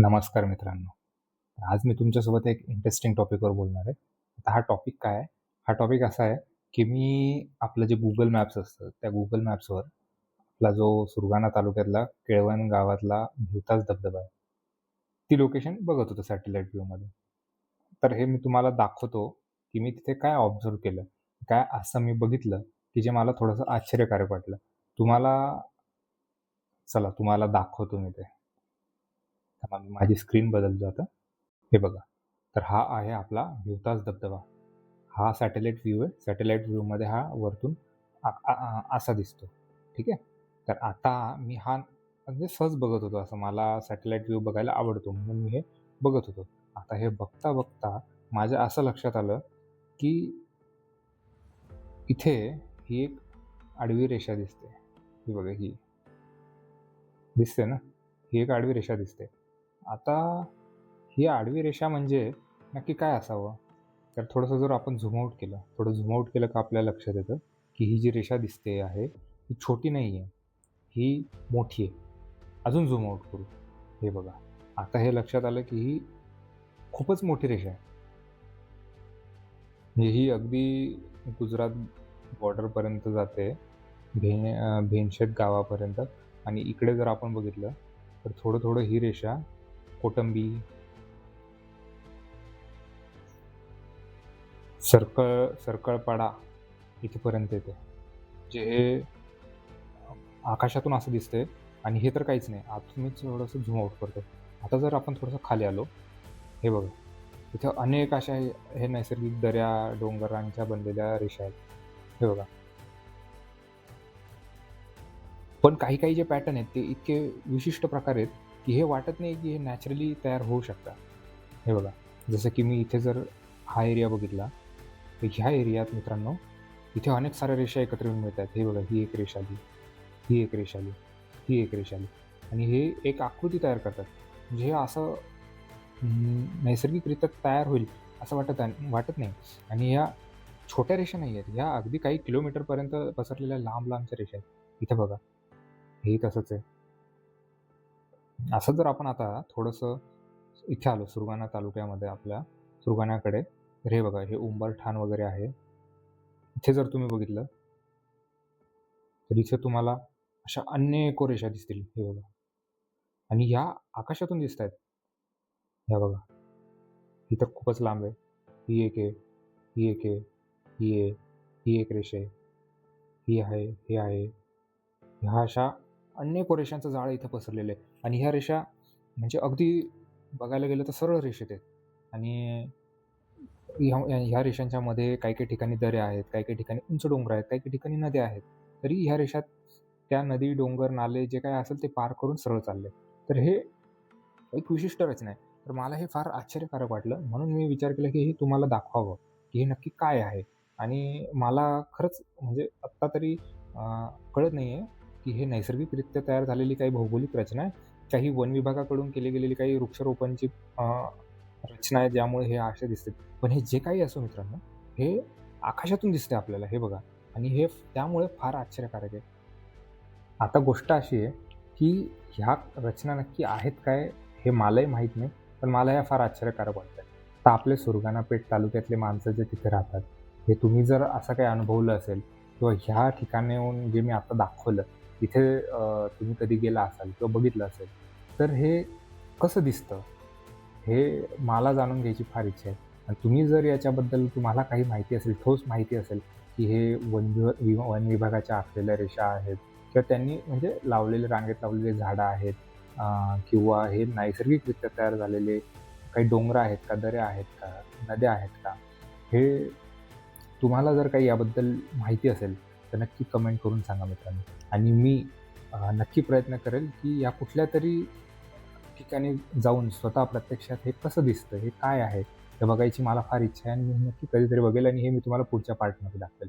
नमस्कार मित्रांनो. आज मी तुमच्यासोबत एक इंटरेस्टिंग टॉपिकवर बोलणार आहे. आता हा टॉपिक काय आहे? हा टॉपिक असा आहे, की मी आपलं जे Google मॅप्स असतं, त्या Google मॅप्सवर आपला जो सुरगाणा तालुक्यातला केळवण गावातला भुताच धबधबा आहे. ती लोकेशन बघत होतो सॅटेलाईट व्ह्यूमध्ये. तर हे मी तुम्हाला दाखवतो, की मी तिथे काय ऑब्झर्व्ह केलं. काय असं मी बघितलं, की जे मला थोडंसं आश्चर्यकारक वाटलं. तुम्हाला चला तुम्हाला दाखवतो मी ते. थांबा मी माझी स्क्रीन बदलतो आता. हे बघा. तर हा आहे आपला हिवताज धबधबा. हा सॅटेलाईट व्ह्यू आहे. सॅटेलाईट व्ह्यूमध्ये हा वरतून असा दिसतो. ठीक आहे. तर आता मी हा म्हणजे सहज बघत होतो असं मला सॅटेलाईट व्ह्यू बघायला आवडतो म्हणून मी हे बघत होतो. आता हे बघता माझ्या असं लक्षात आलं, की इथे ही एक आडवी रेषा दिसते. ही बघा ही. दिसते ना? ही एक आडवी रेषा दिसते. आता ही आडवी रेषा म्हणजे नक्की काय असावं? तर थोडंसं जर आपण थोडं झूम आउट केलं का आपल्या लक्षात येतं, की ही जी रेषा दिसते आहे, ही छोटी नाही आहे, ही मोठी आहे. अजून झूम आउट करू. हे बघा. आता हे लक्षात आलं, की ही खूपच मोठी रेषा आहे. म्हणजे ही अगदी गुजरात बॉर्डरपर्यंत जाते. भेनशेत गावापर्यंत आणि इकडे जर आपण बघितलं, तर थोडं-थोडं ही रेषा कोटंबी, सर्कळपाडा इथपर्यंत येते. जे हे आकाशातून असं दिसतंय आणि हे तर काहीच नाही. आता मी थोडंसं झूम आउट करतो. आता जर आपण थोडंसं खाली आलो, हे बघा. इथे अनेक अशा हे नैसर्गिक दऱ्या, डोंगरांच्या बनलेल्या रेषा आहेत. हे बघा. पण काही-काही जे पॅटर्न आहेत ते इतके विशिष्ट प्रकारे आहेत, की हे वाटत नाही की हे नॅचरली तयार होऊ शकतात. हे बघा. जसं की मी इथे जर हा एरिया बघितला, तर ह्या एरियात मित्रांनो, इथे अनेक साऱ्या रेषा एकत्र येऊन मिळतात. हे बघा, ही एक रेषा आली, ही एक रेषा आली, ही एक रेषा आली आणि हे एक आकृती तयार करतात. म्हणजे हे असं नैसर्गिकरित्या तयार होईल असं वाटत नाही आणि ह्या छोट्या रेषा नाही आहेत. ह्या अगदी काही किलोमीटरपर्यंत पसरलेल्या लांब-लांबच्या रेषा आहेत. इथे बघा, हेही तसंच आहे. असं जर आपण आता थोडंसं इथे आलो सुरगाणा तालुक्यामध्ये आपल्या सुरगाण्याकडे, तर हे बघा, हे उंबरठाण वगैरे आहे. इथे जर तुम्ही बघितलं, तर इथे तुम्हाला अशा अनेको रेषा दिसतील. हे बघा आणि ह्या आकाशातून दिसतायत. हे बघा, ही तर खूपच लांब आहे. ही एक आहे, ही एक आहे, ही आहे, ही एक रेषा आहे, ही आहे, ही आहे. ह्या अशा अनेक रेषांचं जाळं इथं पसरलेलं आहे आणि ह्या रेषा म्हणजे अगदी बघायला गेलं तर सरळ रेषेत आहेत आणि ह्या रेषांच्यामध्ये काही-काही ठिकाणी दऱ्या आहेत, काही-काही ठिकाणी उंच डोंगर आहेत, काही-काही ठिकाणी नद्या आहेत. तरी ह्या रेषात त्या नदी, डोंगर, नाले जे काही असेल ते पार करून सरळ चालले. तर हे एक विशिष्ट रचना आहे. तर मला हे फार आश्चर्यकारक वाटलं. म्हणून मी विचार केला, की हे तुम्हाला दाखवावं, की हे नक्की काय आहे? आणि मला खरंच म्हणजे आत्ता तरी अ, कळत नाहीये, की हे नैसर्गिकरित्या तयार झालेली काही भौगोलिक रचना आहे, काही वन विभागाकडून केली गेलेली काही वृक्षारोपणची अ, रचना आहे, ज्यामुळे हे असे दिसतात. पण हे जे काही असो मित्रांनो, हे आकाशातून दिसतंय आपल्याला हे बघा आणि हे त्यामुळे फार आश्चर्यकारक आहे. आता गोष्ट अशी आहे, की ह्या रचना नक्की आहेत काय, हे मलाही माहीत नाही. पण मला ह्या फार आश्चर्यकारक वाटतात. तर आपले सुरगाणा पेठ तालुक्यातले माणसं जे तिथे राहतात, हे तुम्ही जर असं काही अनुभवलं असेल किंवा ह्या ठिकाणाहून जे मी आता दाखवलं, तिथे तुम्ही कधी गेला असाल किंवा बघितलं असेल, तर हे कसं दिसतं? हे मला जाणून घ्यायची फार इच्छा आहे. आणि तुम्ही जर याच्याबद्दल तुम्हाला काही माहिती असेल, ठोस माहिती असेल, की हे वन विभागाच्या आखलेल्या रेषा आहेत किंवा त्यांनी म्हणजे रांगेत लावलेले झाडं आहेत किंवा हे नैसर्गिकरित्या तयार झालेले काही डोंगरं आहेत का, दऱ्या आहेत का, नद्या आहेत का? हे तुम्हाला जर काही याबद्दल माहिती असेल, तर नक्की कमेंट करून सांगा मित्रांनो. आणि मी नक्की प्रयत्न करेल, की या कुठल्यातरी ठिकाणी जाऊन स्वतः प्रत्यक्षात हे कसं दिसतं, हे काय आहे, हे बघायची मला फार इच्छा आहे आणि मी नक्की कधीतरी बघेल आणि हे मी तुम्हाला पुढच्या पार्टमध्ये दाखवेल.